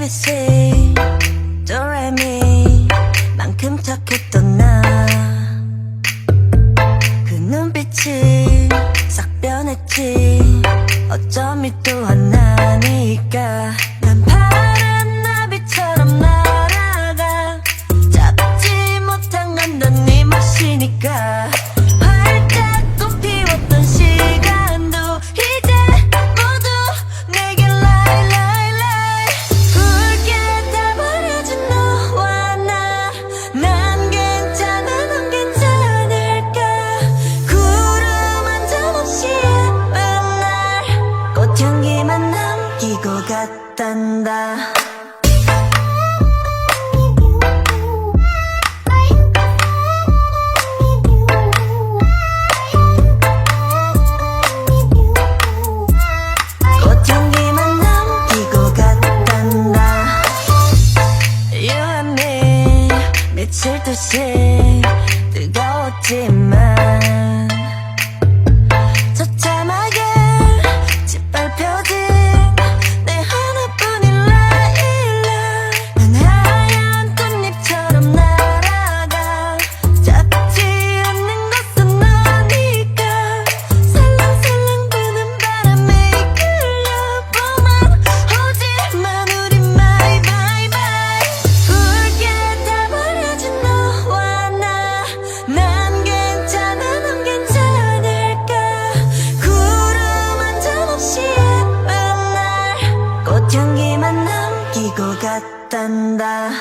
ABC 도레미 만큼 착했던 나 그 눈빛이 싹 변했지 어쩜 또 하나니까 난 파란 나비처럼 날아가 잡지 못한 건 넌 네 몫이니까 활짝 꽃피웠던 시간도 이제 모두 내게 lie lie lie 붉게 다 버려진 너와 나 난 괜찮아 넌 괜찮을까 구름 한 점 없이 예쁜 날 꽃향기만 남기고 갔단다 미칠 듯이 뜨거웠지만 처참하게 짓밟혀진 내 하나뿐인 라일락 난 하얀 꽃잎처럼 날아가 잡지 않는 것은 너니까 살랑살랑 부는 바람에 이끌려보만 오지만 우리 my bye bye 붉게 난 괜찮아 넌 괜찮을까 구름 한 점 없이 예쁜 날 꽃향기만 남기고 갔단다